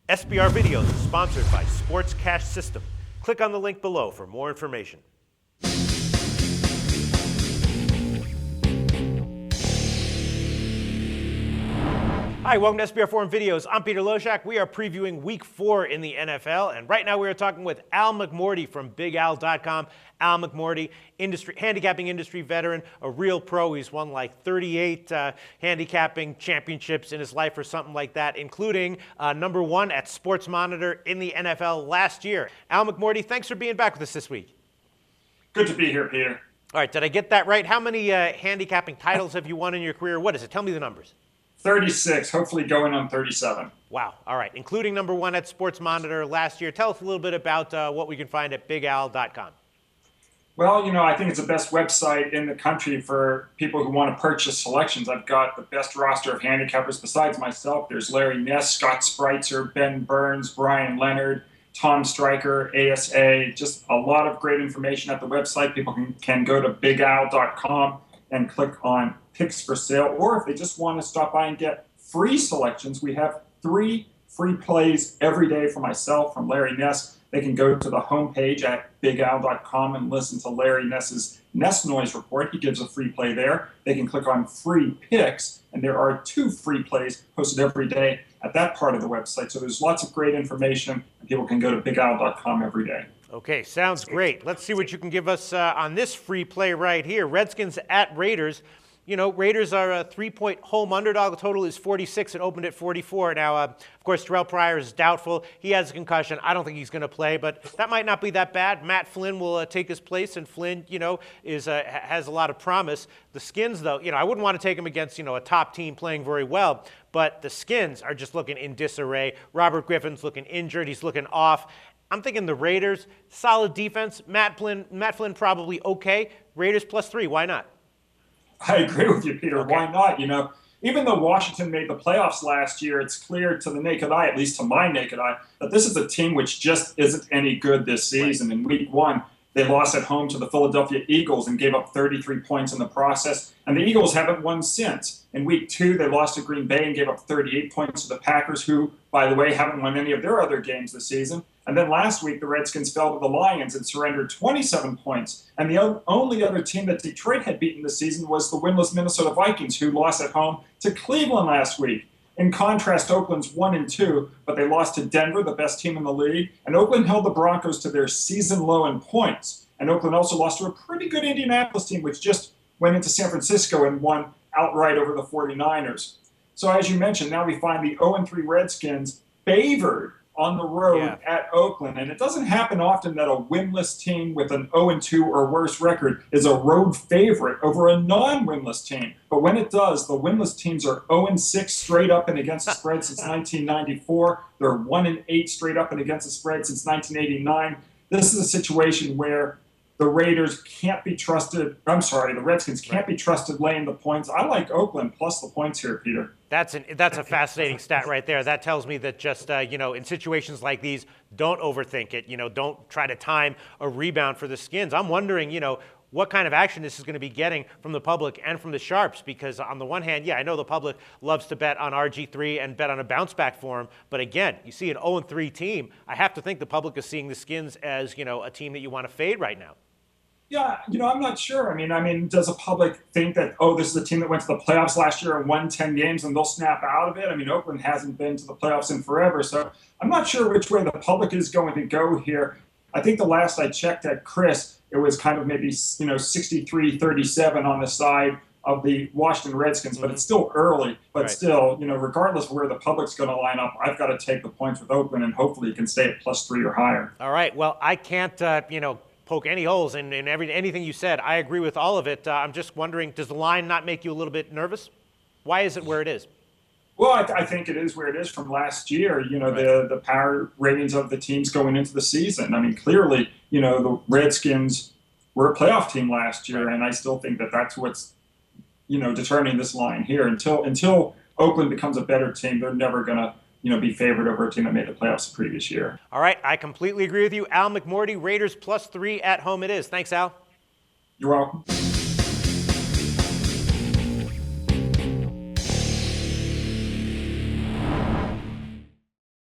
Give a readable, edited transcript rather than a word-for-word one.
SBR Videos is sponsored by Sports Cash System. Click on the link below for more information. Hi, welcome to SBR Forum Videos. I'm Peter Loshak. We are previewing Week 4 in the NFL, and right now we are talking with Al McMordie from BigAl.com. Al McMordie, handicapping industry veteran, a real pro. He's won like 38 handicapping championships in his life or something like that, including #1 at Sports Monitor in the NFL last year. Al McMordie, thanks for being back with us this week. Good to be here, Peter. All right, did I get that right? How many handicapping titles have you won in your career? What is it? Tell me the numbers. 36, hopefully going on 37. Wow. All right. Including #1 at Sports Monitor last year. Tell us a little bit about what we can find at BigAl.com. Well, I think it's the best website in the country for people who want to purchase selections. I've got the best roster of handicappers besides myself. There's Larry Ness, Scott Spreitzer, Ben Burns, Brian Leonard, Tom Stryker, ASA. Just a lot of great information at the website. People can go to BigAl.com and click on picks for sale, or if they just want to stop by and get free selections, we have 3 free plays every day for myself, from Larry Ness. They can go to the homepage at BigAl.com and listen to Larry Ness's Ness Noise Report. He gives a free play there. They can click on free picks, and there are 2 free plays posted every day at that part of the website. So there's lots of great information, and people can go to BigAl.com every day. Okay, sounds great. Let's see what you can give us on this free play right here. Redskins at Raiders. Raiders are a 3-point home underdog. The total is 46. It opened at 44. Now, of course, Terrell Pryor is doubtful. He has a concussion. I don't think he's going to play, but that might not be that bad. Matt Flynn will take his place, and Flynn, has a lot of promise. The Skins, though, I wouldn't want to take him against, a top team playing very well, but the Skins are just looking in disarray. Robert Griffin's looking injured. He's looking off. I'm thinking the Raiders, solid defense. Matt Flynn probably okay. Raiders +3. Why not? I agree with you, Peter. Okay. Why not? Even though Washington made the playoffs last year, it's clear to the naked eye, at least to my naked eye, that this is a team which just isn't any good this season. In Week 1, they lost at home to the Philadelphia Eagles and gave up 33 points in the process, and the Eagles haven't won since. In Week 2, they lost to Green Bay and gave up 38 points to the Packers, who, by the way, haven't won any of their other games this season. And then last week, the Redskins fell to the Lions and surrendered 27 points. And the only other team that Detroit had beaten this season was the winless Minnesota Vikings, who lost at home to Cleveland last week. In contrast, Oakland's 1-2, but they lost to Denver, the best team in the league. And Oakland held the Broncos to their season low in points. And Oakland also lost to a pretty good Indianapolis team, which just went into San Francisco and won outright over the 49ers. So as you mentioned, now we find the 0-3 Redskins favored on the road at Oakland. And it doesn't happen often that a winless team with an 0-2 or worse record is a road favorite over a non-winless team. But when it does, the winless teams are 0-6 straight up and against the spread since 1994. They're 1-8 straight up and against the spread since 1989. This is a situation where the Redskins can't be trusted laying the points. I like Oakland plus the points here, Peter. That's a fascinating stat right there. That tells me that just, in situations like these, don't overthink it. Don't try to time a rebound for the Skins. I'm wondering, what kind of action this is going to be getting from the public and from the sharps, because on the one hand, I know the public loves to bet on RG3 and bet on a bounce back for him. But again, you see an 0-3 team. I have to think the public is seeing the Skins as, a team that you want to fade right now. Yeah, I'm not sure. I mean, does the public think that, this is a team that went to the playoffs last year and won 10 games and they'll snap out of it? I mean, Oakland hasn't been to the playoffs in forever, so I'm not sure which way the public is going to go here. I think the last I checked at Chris, it was kind of maybe, 63-37 on the side of the Washington Redskins, but it's still early. But still, regardless of where the public's going to line up, I've got to take the points with Oakland, and hopefully you can stay at +3 or higher. All right, well, I can't, poke any holes in anything you said. I agree with all of it. I'm just wondering, does the line not make you a little bit nervous? Why is it where it is? Well, I think it is where it is from last year. The power ratings of the teams going into the season. I mean, clearly, the Redskins were a playoff team last year, and I still think that that's what's, determining this line here. Until Oakland becomes a better team, they're never going to be favored over a team that made the playoffs the previous year. All right, I completely agree with you. Al McMordie, Raiders +3 at home it is. Thanks, Al. You're welcome.